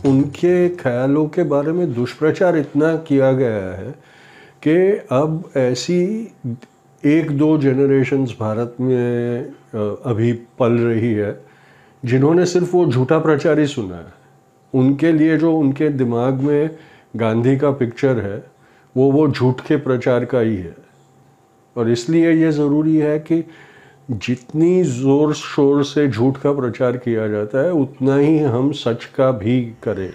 उनके ख्यालों के बारे में दुष्प्रचार इतना किया गया है कि अब ऐसी एक दो जनरेशन्स भारत में अभी पल रही है जिन्होंने सिर्फ वो झूठा प्रचार ही सुना है। उनके लिए जो उनके दिमाग में गांधी का पिक्चर है वो झूठ के प्रचार का ही है। और इसलिए ये ज़रूरी है कि जितनी ज़ोर शोर से झूठ का प्रचार किया जाता है उतना ही हम सच का भी करें।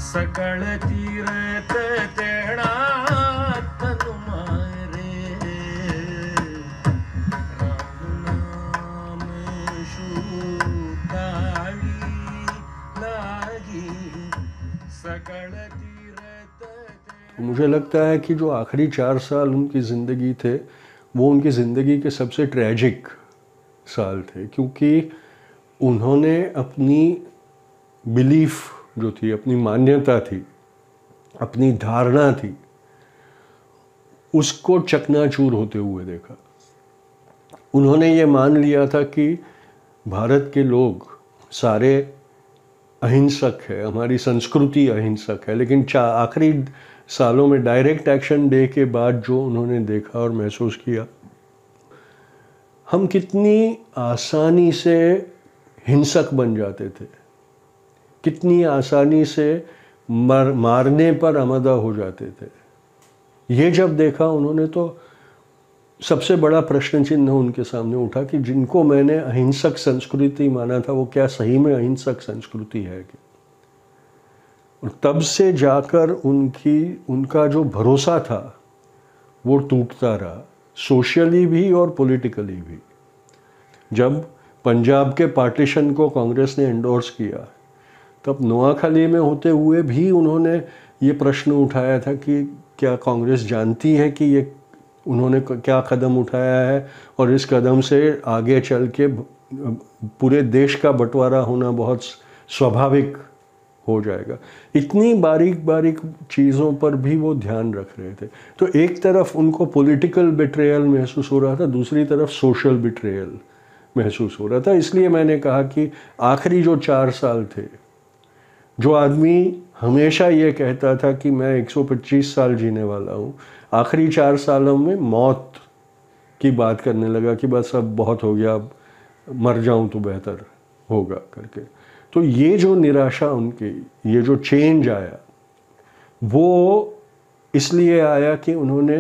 सकळ तीरथ तेणा तनु मारे राम नाम शूताळी लागी सकळ तीरथ। मुझे लगता है कि जो आखिरी 4 साल उनकी ज़िंदगी थे वो उनकी ज़िंदगी के सबसे ट्रैजिक साल थे, क्योंकि उन्होंने अपनी बिलीफ जो थी, अपनी मान्यता थी, अपनी धारणा थी, उसको चकनाचूर होते हुए देखा। उन्होंने ये मान लिया था कि भारत के लोग सारे अहिंसक है, हमारी संस्कृति अहिंसक है, लेकिन आखिरी सालों में डायरेक्ट एक्शन डे के बाद जो उन्होंने देखा और महसूस किया, हम कितनी आसानी से हिंसक बन जाते थे, कितनी आसानी से मारने पर आमादा हो जाते थे। ये जब देखा उन्होंने तो सबसे बड़ा प्रश्न चिन्ह उनके सामने उठा कि जिनको मैंने अहिंसक संस्कृति माना था वो क्या सही में अहिंसक संस्कृति है कि। और तब से जाकर उनका जो भरोसा था वो टूटता रहा, सोशली भी और पॉलिटिकली भी। जब पंजाब के पार्टीशन को कांग्रेस ने एंडोर्स किया तब नोआखाली में होते हुए भी उन्होंने ये प्रश्न उठाया था कि क्या कांग्रेस जानती है कि ये उन्होंने क्या कदम उठाया है और इस कदम से आगे चल के पूरे देश का बंटवारा होना बहुत स्वाभाविक हो जाएगा। इतनी बारीक बारीक चीज़ों पर भी वो ध्यान रख रहे थे। तो एक तरफ उनको पॉलिटिकल बिट्रेयल महसूस हो रहा था, दूसरी तरफ सोशल बिट्रेयल महसूस हो रहा था। इसलिए मैंने कहा कि आखिरी जो 4 साल थे, जो आदमी हमेशा ये कहता था कि मैं 125 साल जीने वाला हूँ, आखिरी 4 सालों में मौत की बात करने लगा कि बस अब बहुत हो गया, अब मर जाऊँ तो बेहतर होगा करके। तो ये जो निराशा उनकी, ये जो चेंज आया, वो इसलिए आया कि उन्होंने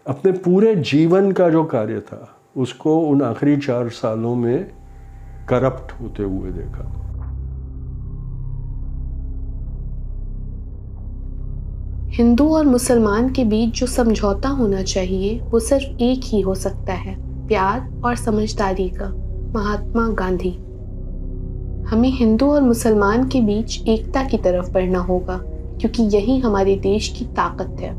अपने पूरे जीवन का जो कार्य था उसको उन आखिरी 4 सालों में करप्ट होते हुए देखा। हिंदू और मुसलमान के बीच जो समझौता होना चाहिए वो सिर्फ एक ही हो सकता है, प्यार और समझदारी का। महात्मा गांधी। हमें हिंदू और मुसलमान के बीच एकता की तरफ बढ़ना होगा, क्योंकि यही हमारे देश की ताकत है।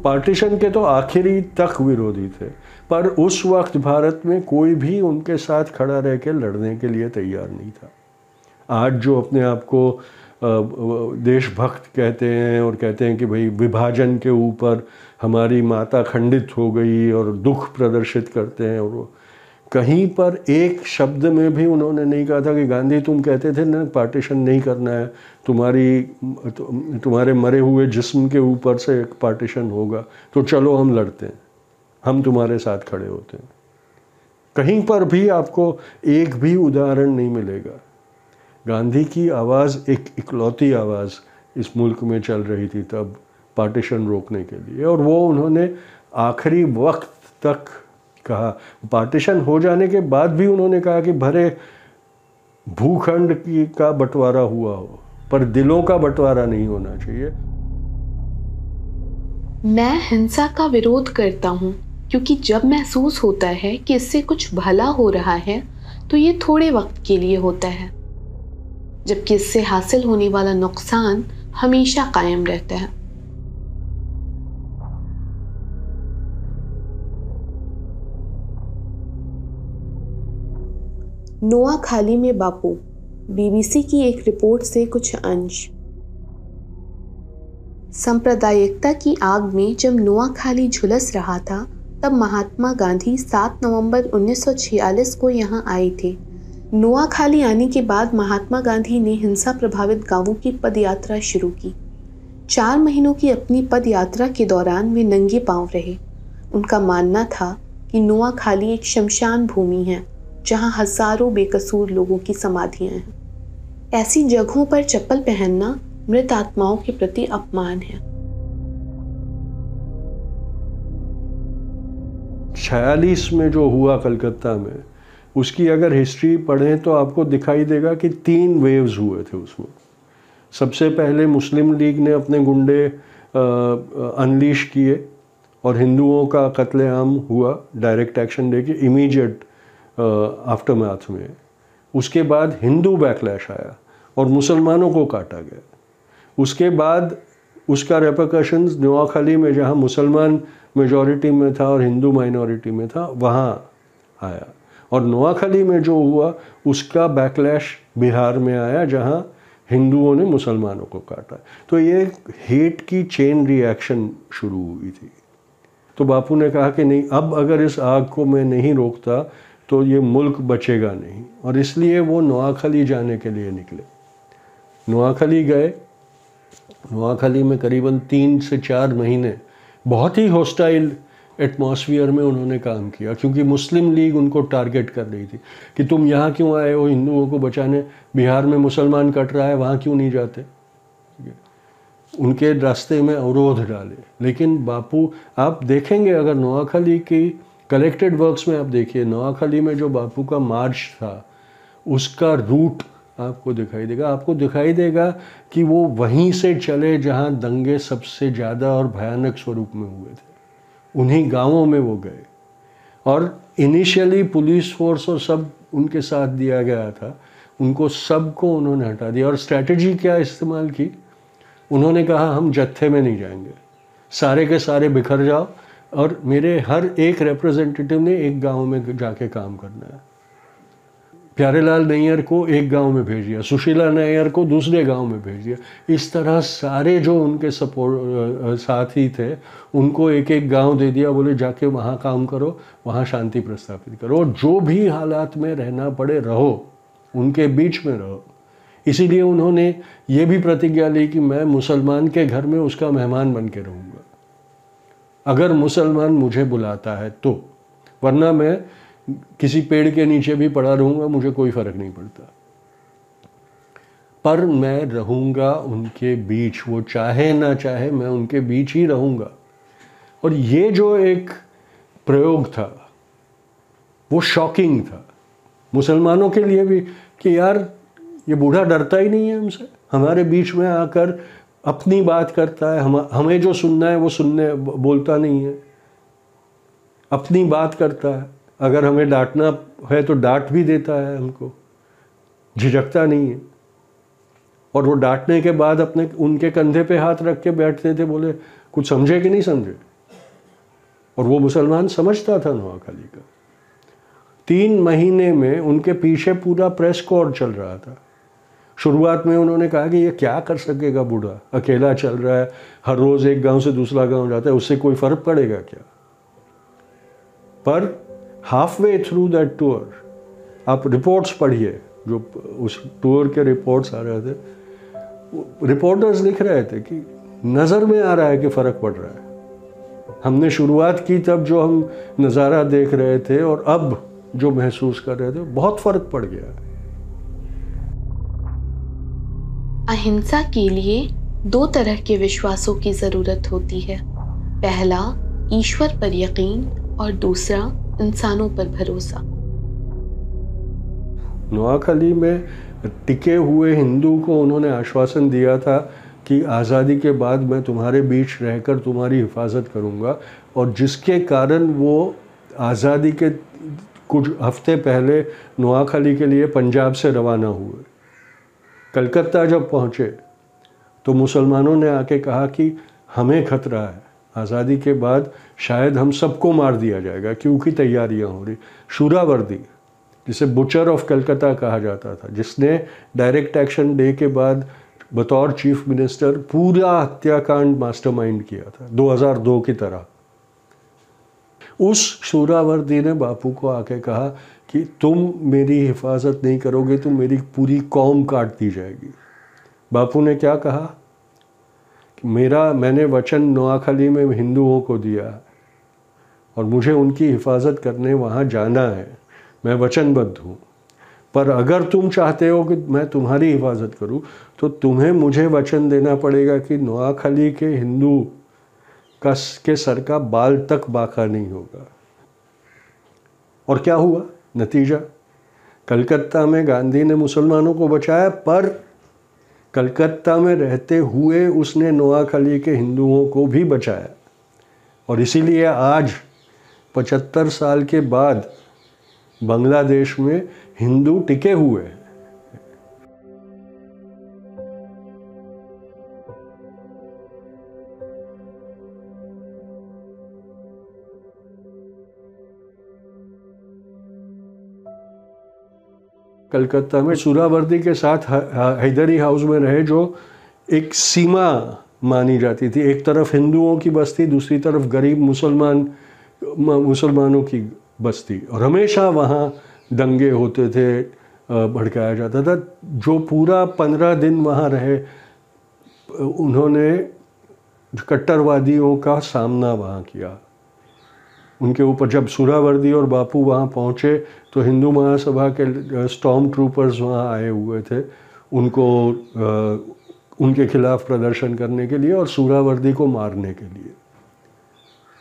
पार्टीशन के तो आखिरी तक विरोधी थे, पर उस वक्त भारत में कोई भी उनके साथ खड़ा रह के लड़ने के लिए तैयार नहीं था। आज जो अपने आप को देशभक्त कहते हैं और कहते हैं कि भाई विभाजन के ऊपर हमारी माता खंडित हो गई और दुख प्रदर्शित करते हैं, और वो कहीं पर एक शब्द में भी उन्होंने नहीं कहा था कि गांधी तुम कहते थे ना पार्टीशन नहीं करना है, तुम्हारे मरे हुए जिस्म के ऊपर से एक पार्टीशन होगा तो चलो हम लड़ते हैं, हम तुम्हारे साथ खड़े होते हैं। कहीं पर भी आपको एक भी उदाहरण नहीं मिलेगा। गांधी की आवाज़ एक इकलौती आवाज़ इस मुल्क में चल रही थी तब पार्टीशन रोकने के लिए, और वो उन्होंने आखिरी वक्त तक कहा। पार्टीशन हो जाने के बाद भी उन्होंने कहा कि भरे भूखंड का बंटवारा हुआ हो, पर दिलों का बंटवारा नहीं होना चाहिए। मैं हिंसा का विरोध करता हूँ क्योंकि जब महसूस होता है कि इससे कुछ भला हो रहा है तो ये थोड़े वक्त के लिए होता है। जबकि इससे हासिल होने वाला नुकसान हमेशा कायम रहता है। नोआखाली में बापू, बीबीसी की एक रिपोर्ट से कुछ अंश। सांप्रदायिकता की आग में जब नोआखाली झुलस रहा था, तब महात्मा गांधी 7 नवंबर 1946 को यहाँ आए थे। नोआखाली आने के बाद महात्मा गांधी ने हिंसा प्रभावित गांवों की पदयात्रा शुरू की। 4 महीनों की अपनी पदयात्रा के दौरान वे नंगे पांव रहे। उनका मानना था कि नोआखाली एक शमशान भूमि है जहां हजारों बेकसूर लोगों की समाधियां हैं। ऐसी जगहों पर चप्पल पहनना मृत आत्माओं के प्रति अपमान है। 46 में जो हुआ कलकत्ता में, उसकी अगर हिस्ट्री पढ़ें तो आपको दिखाई देगा कि 3 वेव्स हुए थे उसमें। सबसे पहले मुस्लिम लीग ने अपने गुंडे अनलीश किए और हिंदुओं का कत्लेआम हुआ डायरेक्ट एक्शन डे के इमीडिएट आफ्टरमैथ में। उसके बाद हिंदू बैकलैश आया और मुसलमानों को काटा गया। उसके बाद उसका रेपरकशंस नोआखाली में, जहाँ मुसलमान मेजॉरिटी में था और हिंदू माइनॉरिटी में था, वहाँ आया। और नोआखाली में जो हुआ उसका बैकलैश बिहार में आया, जहाँ हिंदुओं ने मुसलमानों को काटा। तो ये हेट की चेन रिएक्शन शुरू हुई थी। तो बापू ने कहा कि नहीं, अब अगर इस आग को मैं नहीं रोकता तो ये मुल्क बचेगा नहीं, और इसलिए वो नोआखाली जाने के लिए निकले। नोआखाली गए। नोआखाली में करीबन 3 से 4 महीने बहुत ही हॉस्टाइल एटमॉस्फियर में उन्होंने काम किया, क्योंकि मुस्लिम लीग उनको टारगेट कर रही थी कि तुम यहाँ क्यों आए हो हिंदुओं को बचाने, बिहार में मुसलमान कट रहा है, वहाँ क्यों नहीं जाते। उनके रास्ते में अवरोध डाले। लेकिन बापू, आप देखेंगे अगर नोआखाली की कलेक्टेड वर्क्स में आप देखिए, नोआखाली में जो बापू का मार्च था उसका रूट आपको दिखाई देगा। आपको दिखाई देगा कि वो वहीं से चले जहाँ दंगे सबसे ज़्यादा और भयानक स्वरूप में हुए थे। उन्हीं गांवों में वो गए और इनिशियली पुलिस फोर्स और सब उनके साथ दिया गया था, उनको सबको उन्होंने हटा दिया। और स्ट्रैटेजी क्या इस्तेमाल की, उन्होंने कहा हम जत्थे में नहीं जाएंगे, सारे के सारे बिखर जाओ और मेरे हर एक रिप्रेजेंटेटिव ने एक गांव में जाके काम करना है। प्यारेलाल नैयर को एक गांव में भेज दिया, सुशीला नैयर को दूसरे गांव में भेज दिया। इस तरह सारे जो उनके साथी थे उनको एक एक गांव दे दिया, बोले जाके वहाँ काम करो, वहाँ शांति प्रस्थापित करो, और जो भी हालात में रहना पड़े रहो, उनके बीच में रहो। इसीलिए उन्होंने ये भी प्रतिज्ञा ली कि मैं मुसलमान के घर में उसका मेहमान बन के रहूँगा, अगर मुसलमान मुझे बुलाता है तो, वरना मैं किसी पेड़ के नीचे भी पड़ा रहूँगा, मुझे कोई फ़र्क नहीं पड़ता, पर मैं रहूँगा उनके बीच, वो चाहे ना चाहे मैं उनके बीच ही रहूँगा। और ये जो एक प्रयोग था वो शॉकिंग था मुसलमानों के लिए भी कि यार ये बूढ़ा डरता ही नहीं है हमसे, हमारे बीच में आकर अपनी बात करता है, हमें जो सुनना है वो सुनने बोलता नहीं है, अपनी बात करता है, अगर हमें डांटना है तो डांट भी देता है, हमको झिझकता नहीं है। और वो डांटने के बाद अपने उनके कंधे पे हाथ रख के बैठते थे, बोले कुछ समझे कि नहीं समझे। और वो मुसलमान समझता था नोआखाली का। 3 महीने में उनके पीछे पूरा प्रेस कोर चल रहा था। शुरुआत में उन्होंने कहा कि ये क्या कर सकेगा बूढ़ा, अकेला चल रहा है, हर रोज़ एक गांव से दूसरा गांव जाता है, उससे कोई फ़र्क पड़ेगा क्या। पर half way through that tour, आप रिपोर्ट्स पढ़िए, जो उस टूर के रिपोर्ट्स आ रहे थे, रिपोर्टर्स लिख रहे थे कि नज़र में आ रहा है कि फ़र्क पड़ रहा है। हमने शुरुआत की तब जो हम नज़ारा देख रहे थे और अब जो महसूस कर रहे थे, बहुत फ़र्क पड़ गया। अहिंसा के लिए 2 तरह के विश्वासों की ज़रूरत होती है। पहला ईश्वर पर यकीन और दूसरा इंसानों पर भरोसा। नोआखाली में टिके हुए हिंदू को उन्होंने आश्वासन दिया था कि आज़ादी के बाद मैं तुम्हारे बीच रहकर तुम्हारी हिफाजत करूंगा, और जिसके कारण वो आज़ादी के कुछ हफ्ते पहले नोआखाली के लिए पंजाब से रवाना हुए। कलकत्ता जब पहुँचे तो मुसलमानों ने आके कहा कि हमें खतरा है, आज़ादी के बाद शायद हम सबको मार दिया जाएगा, क्योंकि तैयारियां हो रही। शूरावर्दी, जिसे बुचर ऑफ कलकत्ता कहा जाता था, जिसने डायरेक्ट एक्शन डे के बाद बतौर चीफ मिनिस्टर पूरा हत्याकांड मास्टरमाइंड किया था 2002 की तरह, उस शूरावर्दी ने बापू को आके कहा कि तुम मेरी हिफाजत नहीं करोगे तो मेरी पूरी कौम काट दी जाएगी। बापू ने क्या कहा कि मैंने वचन नोआखली में हिंदुओं को दिया है और मुझे उनकी हिफाजत करने वहाँ जाना है, मैं वचनबद्ध हूँ, पर अगर तुम चाहते हो कि मैं तुम्हारी हिफाजत करूँ तो तुम्हें मुझे वचन देना पड़ेगा कि नोआखली के हिंदू के सर का बाल तक बाका नहीं होगा। और क्या हुआ नतीजा? कलकत्ता में गांधी ने मुसलमानों को बचाया, पर कलकत्ता में रहते हुए उसने नोआखली के हिंदुओं को भी बचाया। और इसीलिए आज 75 साल के बाद बांग्लादेश में हिंदू टिके हुए हैं। कलकत्ता में शूरावर्दी के साथ हैदरी हाउस में रहे, जो एक सीमा मानी जाती थी। एक तरफ हिंदुओं की बस्ती, दूसरी तरफ गरीब मुसलमानों की बस्ती, और हमेशा वहाँ दंगे होते थे, भड़काया जाता था। जो पूरा 15 दिन वहाँ रहे, उन्होंने कट्टरवादियों का सामना वहाँ किया। उनके ऊपर जब शूरावर्दी और बापू वहाँ पहुँचे तो हिंदू महासभा के स्टॉर्म ट्रूपर्स वहाँ आए हुए थे उनके खिलाफ प्रदर्शन करने के लिए और शूरावर्दी को मारने के लिए।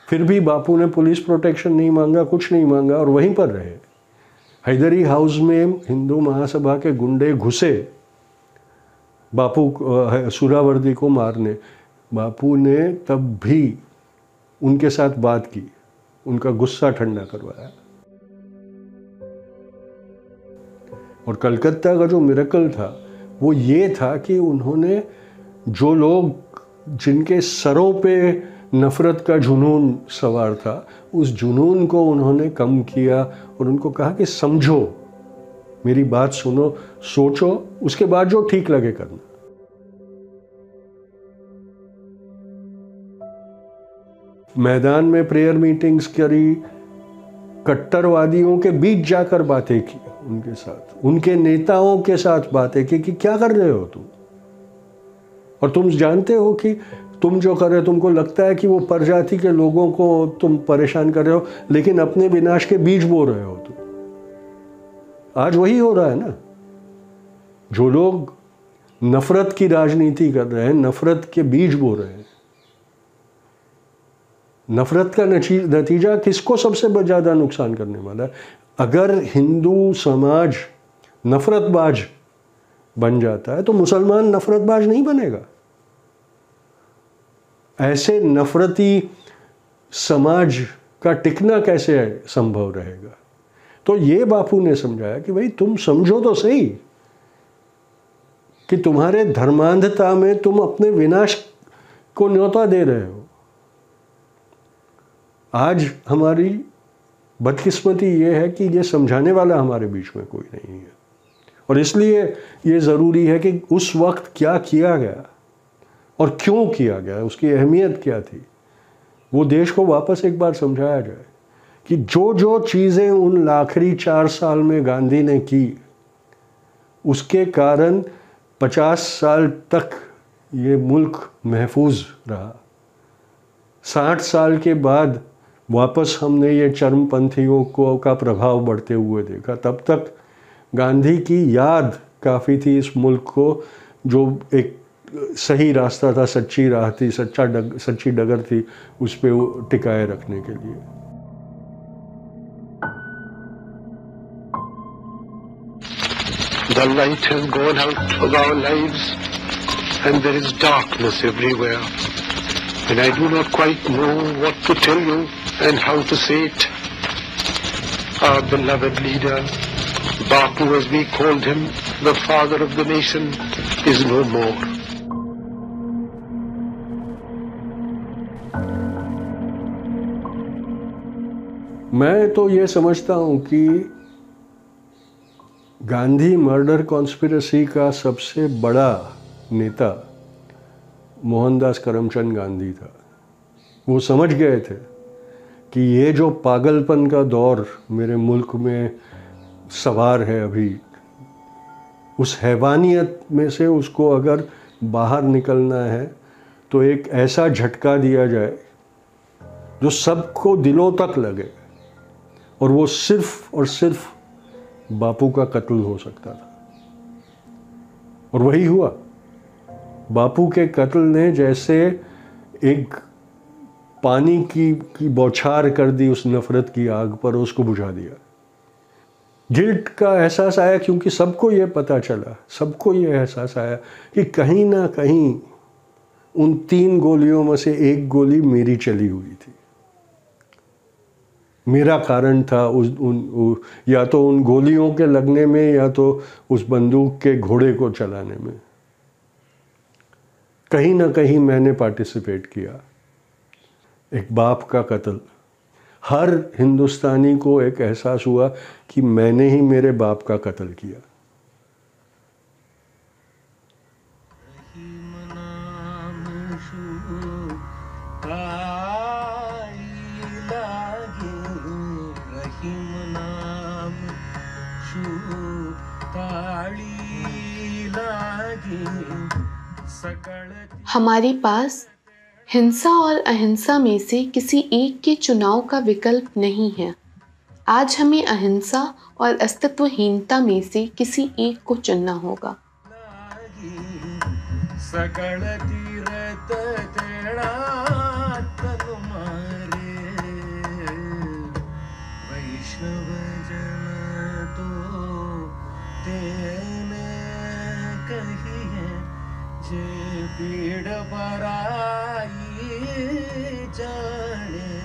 फिर भी बापू ने पुलिस प्रोटेक्शन नहीं मांगा, कुछ नहीं मांगा, और वहीं पर रहे। हैदरी हाउस में हिंदू महासभा के गुंडे घुसे शूरावर्दी को मारने। बापू ने तब भी उनके साथ बात की, उनका गुस्सा ठंडा करवाया। और कलकत्ता का जो मिरेकल था वो ये था कि उन्होंने जो लोग जिनके सरों पे नफ़रत का जुनून सवार था, उस जुनून को उन्होंने कम किया और उनको कहा कि समझो, मेरी बात सुनो, सोचो, उसके बाद जो ठीक लगे करना। मैदान में प्रेयर मीटिंग्स करी, कट्टरवादियों के बीच जाकर बातें की उनके साथ, उनके नेताओं के साथ बातें की कि क्या कर रहे हो तुम, और तुम जानते हो कि तुम जो कर रहे हो, तुमको लगता है कि वो प्रजाति के लोगों को तुम परेशान कर रहे हो, लेकिन अपने विनाश के बीज बो रहे हो तुम। आज वही हो रहा है ना। जो लोग नफरत की राजनीति कर रहे हैं, नफरत के बीज बो रहे हैं। नफरत का नतीजा किसको सबसे ज़्यादा नुकसान करने वाला है? अगर हिंदू समाज नफरतबाज बन जाता है तो मुसलमान नफरतबाज नहीं बनेगा। ऐसे नफरती समाज का टिकना कैसे संभव रहेगा? तो ये बापू ने समझाया कि भाई तुम समझो तो सही कि तुम्हारे धर्मांधता में तुम अपने विनाश को न्योता दे रहे हो। आज हमारी बदकिस्मती ये है कि ये समझाने वाला हमारे बीच में कोई नहीं है, और इसलिए ये ज़रूरी है कि उस वक्त क्या किया गया और क्यों किया गया, उसकी अहमियत क्या थी, वो देश को वापस एक बार समझाया जाए कि जो जो चीज़ें उन आखिरी 4 साल में गांधी ने की, उसके कारण 50 साल तक ये मुल्क महफूज रहा। 60 साल के बाद वापस हमने ये चरमपंथियों का प्रभाव बढ़ते हुए देखा। तब तक गांधी की याद काफ़ी थी इस मुल्क को, जो एक सही रास्ता था, सच्ची राह थी, सच्ची डगर थी, उस पे टिकाए रखने के लिए। The light has gone out of our lives and there is darkness everywhere, and I do not quite know what to tell you and how to say it. Our beloved leader, Bapu, as we called him, the father of the nation, is no more. मैं तो ये समझता हूँ कि Gandhi murder conspiracy का सबसे बड़ा नेता मोहनदास करमचंद गांधी था। वो समझ गए थे कि ये जो पागलपन का दौर मेरे मुल्क में सवार है अभी, उस हैवानियत में से उसको अगर बाहर निकलना है तो एक ऐसा झटका दिया जाए जो सबको दिलों तक लगे, और वो सिर्फ और सिर्फ बापू का कत्ल हो सकता था। और वही हुआ। बापू के कत्ल ने जैसे एक पानी की बौछार कर दी उस नफरत की आग पर, उसको बुझा दिया। गिल्ट का एहसास आया क्योंकि सबको ये पता चला, सबको ये एहसास आया कि कहीं ना कहीं उन 3 गोलियों में से एक गोली मेरी चली हुई थी, मेरा कारण था या तो उन गोलियों के लगने में या तो उस बंदूक के घोड़े को चलाने में। कहीं ना कहीं मैंने पार्टिसिपेट किया। एक बाप का कत्ल, हर हिंदुस्तानी को एक एहसास हुआ कि मैंने ही मेरे बाप का कत्ल किया। हमारे पास हिंसा और अहिंसा में से किसी एक के चुनाव का विकल्प नहीं है। आज हमें अहिंसा और अस्तित्वहीनता में से किसी एक को चुनना होगा। सकल तीरथ तेरा तनु मारे, वैष्णव जन तो तेने कही है, जे पीड़ पराई जाने